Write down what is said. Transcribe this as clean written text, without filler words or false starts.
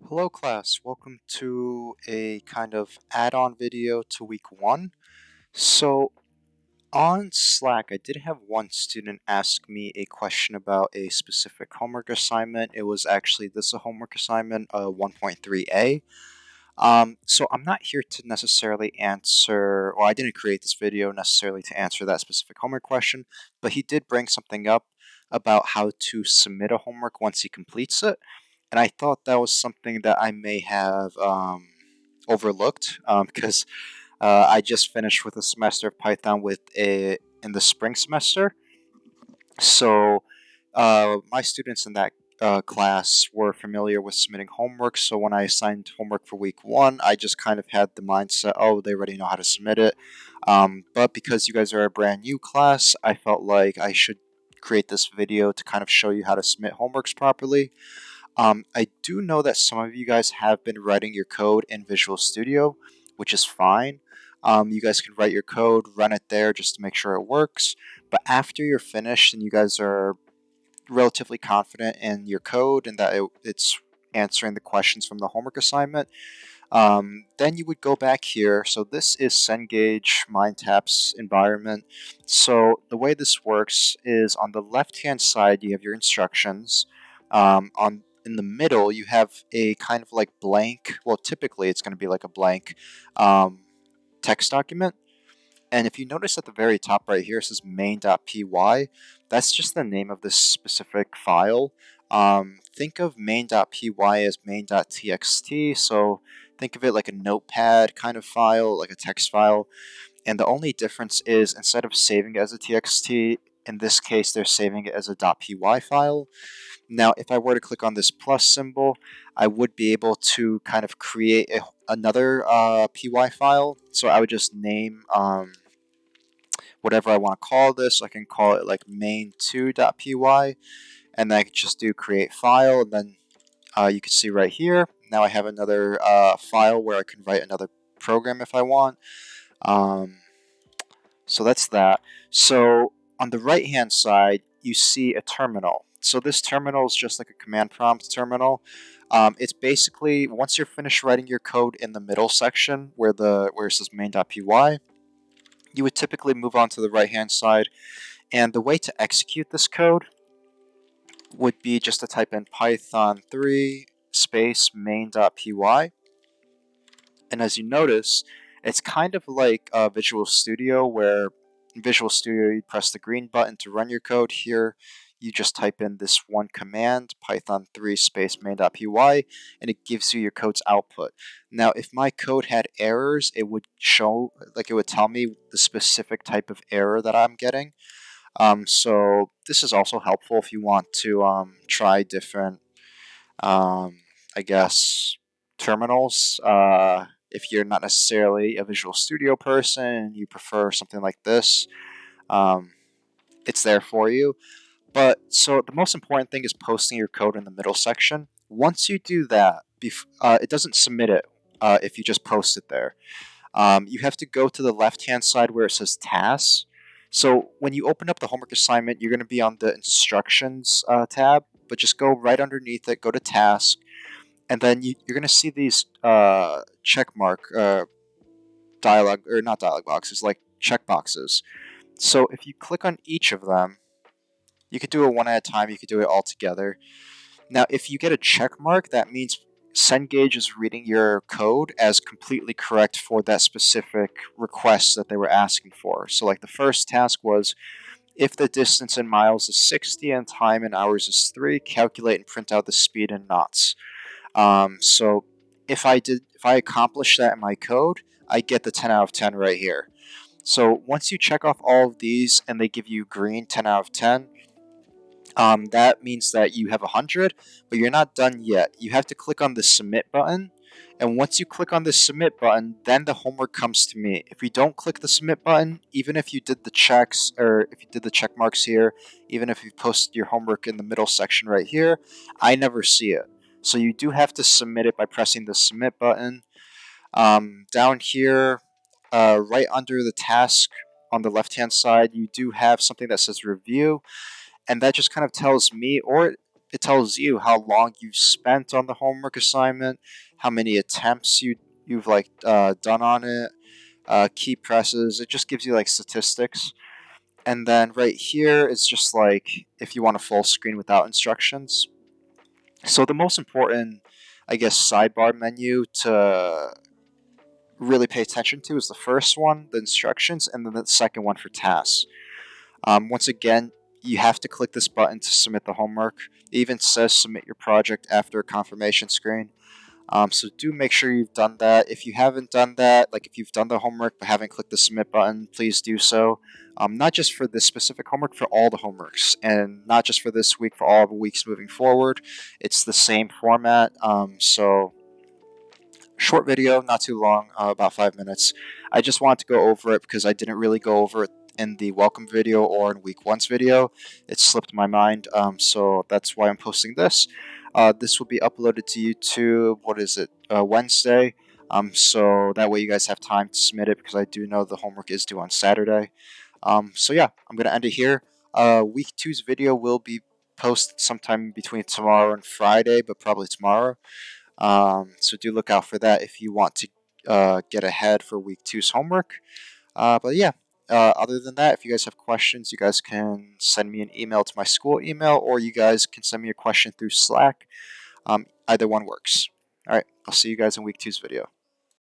Hello class, welcome to a kind of add-on video to week 1. So on Slack, I did have one student ask me a question about a specific homework assignment. It was actually this a homework assignment, 1.3a. So I'm not here to necessarily answer, or I didn't create this video necessarily to answer that specific homework question, but he did bring something up about how to submit a homework once he completes it. And I thought that was something that I may have overlooked because I just finished with a semester of Python in the spring semester. So my students in that class were familiar with submitting homework. So when I assigned homework for week 1, I just kind of had the mindset, oh, they already know how to submit it. But because you guys are a brand new class, I felt like I should create this video to kind of show you how to submit homeworks properly. I do know that some of you guys have been writing your code in Visual Studio, which is fine. You guys can write your code, run it there just to make sure it works. But after you're finished and you guys are relatively confident in your code and that it's answering the questions from the homework assignment, then you would go back here. So this is Cengage MindTap's environment. So the way this works is on the left-hand side, you have your instructions. In the middle, you have a kind of like blank, well, typically it's going to be like a blank text document. And if you notice at the very top right here, it says main.py. That's just the name of this specific file. Think of main.py as main.txt. So think of it like a notepad kind of file, like a text file. And the only difference is instead of saving it as a txt, in this case, they're saving it as a .py file. Now, if I were to click on this plus symbol, I would be able to kind of create another py file. So I would just name whatever I want to call this. I can call it like main2.py, and then I can just do create file, and then you can see right here, now I have another file where I can write another program if I want. So that's that. So on the right hand side, you see a terminal. So this terminal is just like a command prompt terminal. It's basically once you're finished writing your code in the middle section where it says main.py, you would typically move on to the right hand side. And the way to execute this code would be just to type in python 3 space main.py. And as you notice, it's kind of like Visual Studio, where in Visual Studio you press the green button to run your code. Here you just type in this one command, python 3 space main.py, and it gives you your code's output. Now, if my code had errors, it would show, like it would tell me the specific type of error that I'm getting. So this is also helpful if you want to try different, I guess, terminals. If you're not necessarily a Visual Studio person and you prefer something like this, um, it's there for you. But so the most important thing is posting your code in the middle section. Once you do that, it doesn't submit it if you just post it there. You have to go to the left-hand side where it says tasks. So when you open up the homework assignment, you're going to be on the instructions tab, but just go right underneath it, go to task, and then you're going to see these check mark dialog, or not dialog boxes, like check boxes. So if you click on each of them, you could do it one at a time, you could do it all together. Now, if you get a check mark, that means Cengage is reading your code as completely correct for that specific request that they were asking for. So like the first task was, if the distance in miles is 60 and time in hours is 3, calculate and print out the speed in knots. So if I accomplish that in my code, I get the 10 out of 10 right here. So once you check off all of these and they give you green 10 out of 10, that means that you have 100, but you're not done yet. You have to click on the submit button. And once you click on the submit button, then the homework comes to me. If you don't click the submit button, even if you did the checks or if you did the check marks here, even if you posted your homework in the middle section right here, I never see it. So you do have to submit it by pressing the submit button. Down here, right under the task on the left hand side, you do have something that says review, and that just kind of tells me, or it tells you how long you've spent on the homework assignment, how many attempts you've like done on it, key presses. It just gives you like statistics. And then right here is just like if you want a full screen without instructions. So the most important, I guess, sidebar menu to really pay attention to is the first one, the instructions, and then the second one for tasks. Once again, you have to click this button to submit the homework. It even says submit your project after a confirmation screen. So do make sure you've done that. If you haven't done that, like if you've done the homework but haven't clicked the submit button, please do so. Not just for this specific homework, for all the homeworks, and not just for this week, for all the weeks moving forward. It's the same format. So short video, not too long, about 5 minutes. I just wanted to go over it because I didn't really go over it in the welcome video or in week one's video. It slipped my mind, so that's why I'm posting this. This will be uploaded to YouTube. What is it? Wednesday. So that way you guys have time to submit it because I do know the homework is due on Saturday. So yeah, I'm gonna end it here. Week two's video will be posted sometime between tomorrow and Friday, but probably tomorrow. So do look out for that if you want to get ahead for week two's homework. But yeah, other than that, if you guys have questions, you guys can send me an email to my school email, or you guys can send me a question through Slack. Either one works. All right, I'll see you guys in week two's video.